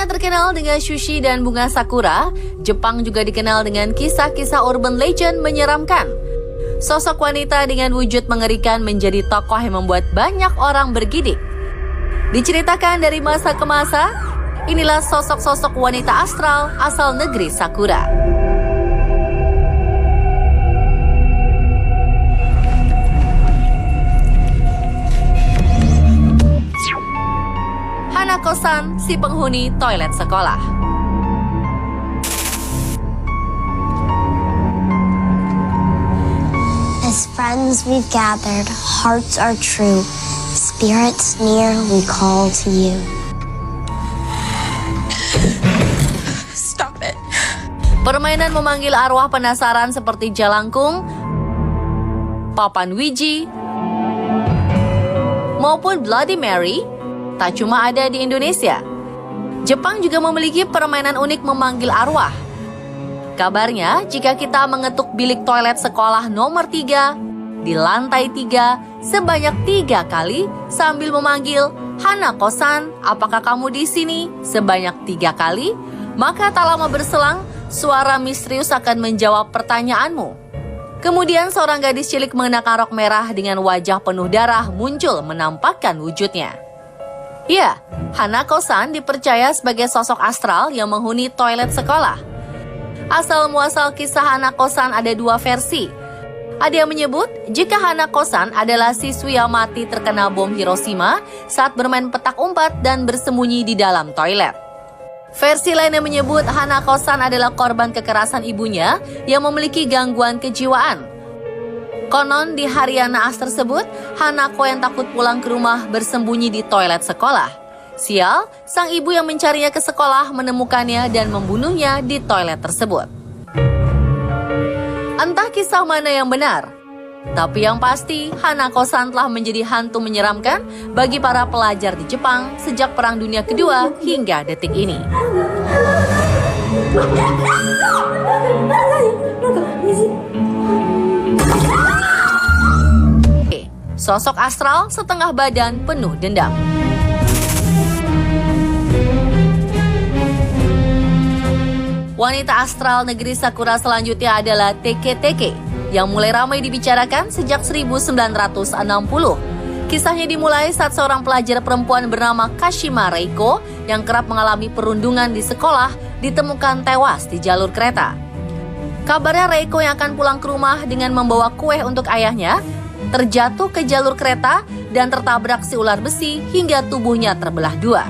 Tak terkenal dengan sushi dan bunga sakura, Jepang juga dikenal dengan kisah-kisah urban legend menyeramkan. Sosok wanita dengan wujud mengerikan menjadi tokoh yang membuat banyak orang bergidik. Diceritakan dari masa ke masa, inilah sosok-sosok wanita astral asal negeri Sakura. Hanako-san, si penghuni toilet sekolah. As friends we've gathered, hearts are true, spirits near we call to you. Stop it. Permainan memanggil arwah penasaran seperti jalangkung, papan Ouija, maupun Bloody Mary tak cuma ada di Indonesia. Jepang juga memiliki permainan unik memanggil arwah. Kabarnya, jika kita mengetuk bilik toilet sekolah nomor 3 di lantai 3 sebanyak 3 kali sambil memanggil, "Hanako-san, apakah kamu di sini?" sebanyak 3 kali, maka tak lama berselang, suara misterius akan menjawab pertanyaanmu. Kemudian seorang gadis cilik mengenakan rok merah dengan wajah penuh darah muncul menampakkan wujudnya. Ya, Hanako-san dipercaya sebagai sosok astral yang menghuni toilet sekolah. Asal-muasal kisah Hanako-san ada 2 versi. Ada yang menyebut jika Hanako-san adalah siswi yang mati terkena bom Hiroshima saat bermain petak umpet dan bersembunyi di dalam toilet. Versi lain yang menyebut Hanako-san adalah korban kekerasan ibunya yang memiliki gangguan kejiwaan. Konon di harian naas tersebut, Hanako yang takut pulang ke rumah bersembunyi di toilet sekolah. Sial, sang ibu yang mencarinya ke sekolah menemukannya dan membunuhnya di toilet tersebut. Entah kisah mana yang benar, tapi yang pasti Hanako-san telah menjadi hantu menyeramkan bagi para pelajar di Jepang sejak Perang Dunia Kedua hingga detik ini. Sosok astral setengah badan penuh dendam. Wanita astral negeri Sakura selanjutnya adalah Teke-Teke yang mulai ramai dibicarakan sejak 1960. Kisahnya dimulai saat seorang pelajar perempuan bernama Kashima Reiko yang kerap mengalami perundungan di sekolah ditemukan tewas di jalur kereta. Kabarnya Reiko yang akan pulang ke rumah dengan membawa kue untuk ayahnya terjatuh ke jalur kereta dan tertabrak si ular besi hingga tubuhnya terbelah 2.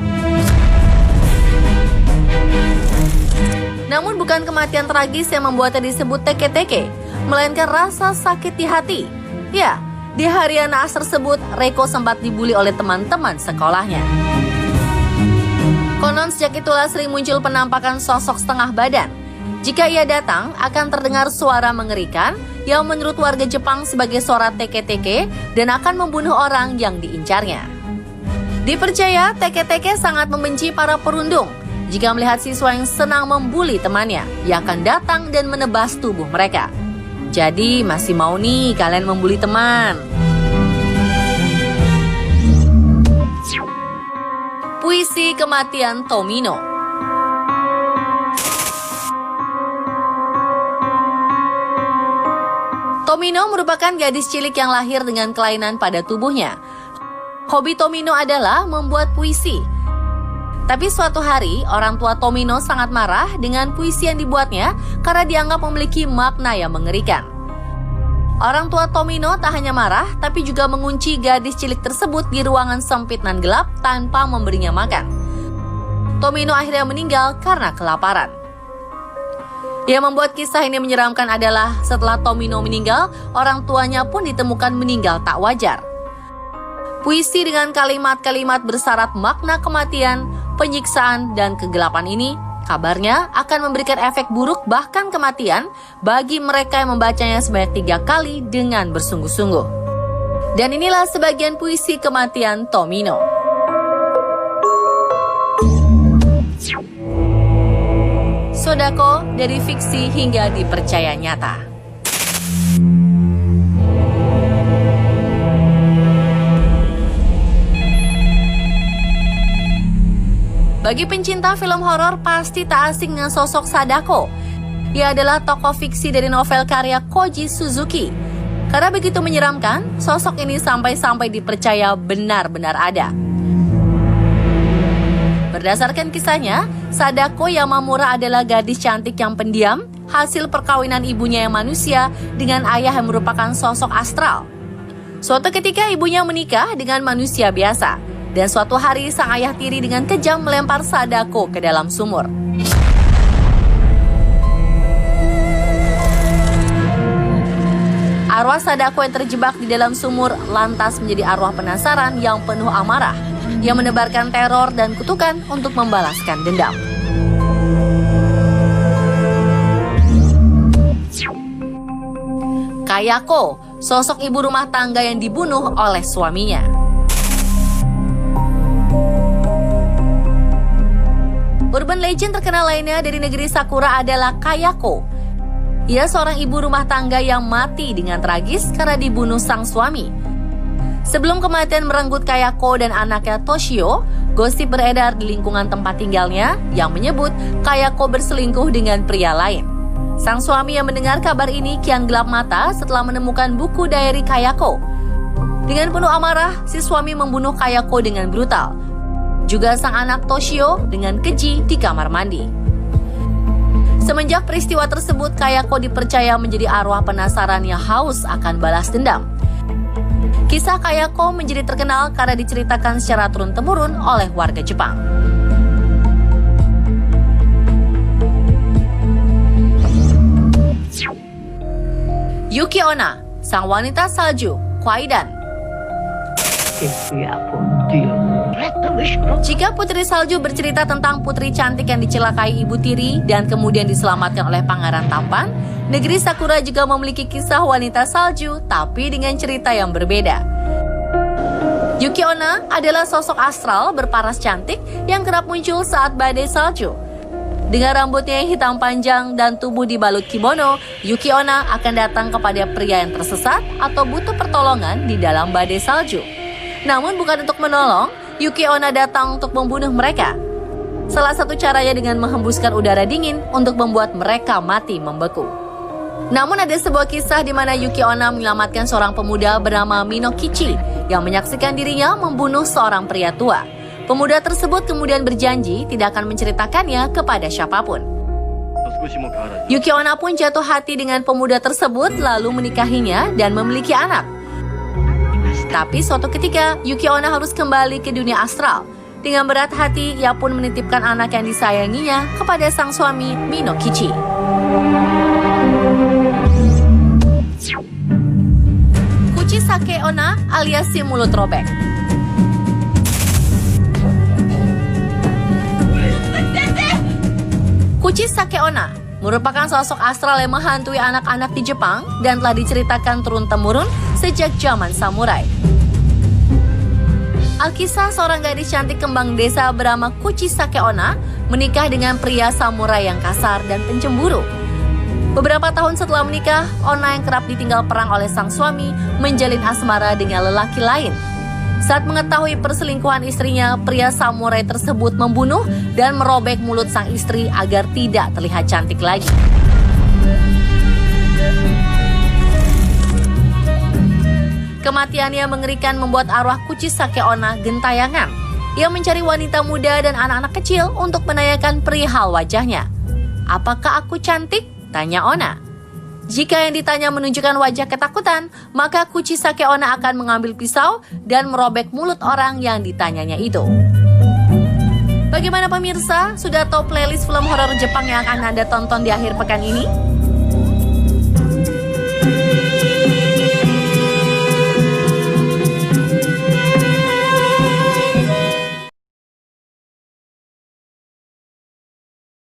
Namun bukan kematian tragis yang membuatnya disebut Teke-Teke, melainkan rasa sakit di hati. Ya, di harian naas tersebut, Reiko sempat dibully oleh teman-teman sekolahnya. Konon sejak itulah sering muncul penampakan sosok setengah badan. Jika ia datang, akan terdengar suara mengerikan yang menurut warga Jepang sebagai suara Teke-Teke dan akan membunuh orang yang diincarnya. Dipercaya Teke-Teke sangat membenci para perundung. Jika melihat siswa yang senang membuli temannya, ia akan datang dan menebas tubuh mereka. Jadi masih mau nih kalian membuli teman. Puisi kematian Tomino. Tomino merupakan gadis cilik yang lahir dengan kelainan pada tubuhnya. Hobi Tomino adalah membuat puisi. Tapi suatu hari, orang tua Tomino sangat marah dengan puisi yang dibuatnya karena dianggap memiliki makna yang mengerikan. Orang tua Tomino tak hanya marah, tapi juga mengunci gadis cilik tersebut di ruangan sempit dan gelap tanpa memberinya makan. Tomino akhirnya meninggal karena kelaparan. Yang membuat kisah ini menyeramkan adalah setelah Tomino meninggal, orang tuanya pun ditemukan meninggal tak wajar. Puisi dengan kalimat-kalimat bersyarat makna kematian, penyiksaan, dan kegelapan ini kabarnya akan memberikan efek buruk bahkan kematian bagi mereka yang membacanya sebanyak 3 kali dengan bersungguh-sungguh. Dan inilah sebagian puisi kematian Tomino. Sodako dari fiksi hingga dipercaya nyata. Bagi pencinta film horor pasti tak asing dengan sosok Sadako. Ia adalah tokoh fiksi dari novel karya Koji Suzuki. Karena begitu menyeramkan, sosok ini sampai-sampai dipercaya benar-benar ada. Berdasarkan kisahnya, Sadako Yamamura adalah gadis cantik yang pendiam, hasil perkawinan ibunya yang manusia dengan ayah yang merupakan sosok astral. Suatu ketika ibunya menikah dengan manusia biasa, dan suatu hari sang ayah tiri dengan kejam melempar Sadako ke dalam sumur. Arwah Sadako yang terjebak di dalam sumur lantas menjadi arwah penasaran yang penuh amarah, yang menebarkan teror dan kutukan untuk membalaskan dendam. Kayako, sosok ibu rumah tangga yang dibunuh oleh suaminya. Urban legend terkenal lainnya dari negeri Sakura adalah Kayako. Ia seorang ibu rumah tangga yang mati dengan tragis karena dibunuh sang suami. Sebelum kematian merenggut Kayako dan anaknya Toshio, gosip beredar di lingkungan tempat tinggalnya yang menyebut Kayako berselingkuh dengan pria lain. Sang suami yang mendengar kabar ini kian gelap mata setelah menemukan buku diary Kayako. Dengan penuh amarah, si suami membunuh Kayako dengan brutal. Juga sang anak Toshio dengan keji di kamar mandi. Semenjak peristiwa tersebut, Kayako dipercaya menjadi arwah penasaran yang haus akan balas dendam. Kisah Kayako menjadi terkenal karena diceritakan secara turun-temurun oleh warga Jepang. Yuki Onna, sang wanita salju, Kwaidan. Jika Putri Salju bercerita tentang putri cantik yang dicelakai ibu tiri dan kemudian diselamatkan oleh Pangeran Tampan, negeri Sakura juga memiliki kisah wanita salju tapi dengan cerita yang berbeda. Yuki Onna adalah sosok astral berparas cantik yang kerap muncul saat badai salju. Dengan rambutnya yang hitam panjang dan tubuh dibalut kimono, Yuki Onna akan datang kepada pria yang tersesat atau butuh pertolongan di dalam badai salju. Namun bukan untuk menolong, Yuki Onna datang untuk membunuh mereka. Salah satu caranya dengan menghembuskan udara dingin untuk membuat mereka mati membeku. Namun ada sebuah kisah di mana Yuki Onna menyelamatkan seorang pemuda bernama Minokichi yang menyaksikan dirinya membunuh seorang pria tua. Pemuda tersebut kemudian berjanji tidak akan menceritakannya kepada siapapun. Yuki Onna pun jatuh hati dengan pemuda tersebut lalu menikahinya dan memiliki anak. Tapi suatu ketika, Yuki Onna harus kembali ke dunia astral. Dengan berat hati, ia pun menitipkan anak yang disayanginya kepada sang suami, Minokichi. Kuchisake Onna alias si mulut robek. Kuchisake Onna merupakan sosok astral yang menghantui anak-anak di Jepang dan telah diceritakan turun-temurun sejak zaman samurai. Alkisah seorang gadis cantik kembang desa bernama Kuchisake Onna menikah dengan pria samurai yang kasar dan pencemburu. Beberapa tahun setelah menikah, Onna yang kerap ditinggal perang oleh sang suami menjalin asmara dengan lelaki lain. Saat mengetahui perselingkuhan istrinya, pria samurai tersebut membunuh dan merobek mulut sang istri agar tidak terlihat cantik lagi. Kematiannya mengerikan membuat arwah Kuchisake Onna gentayangan. Ia mencari wanita muda dan anak-anak kecil untuk menanyakan perihal wajahnya. "Apakah aku cantik?" tanya Onna. Jika yang ditanya menunjukkan wajah ketakutan, maka Kuchisake Onna akan mengambil pisau dan merobek mulut orang yang ditanyanya itu. Bagaimana pemirsa? Sudah tahu playlist film horor Jepang yang akan Anda tonton di akhir pekan ini?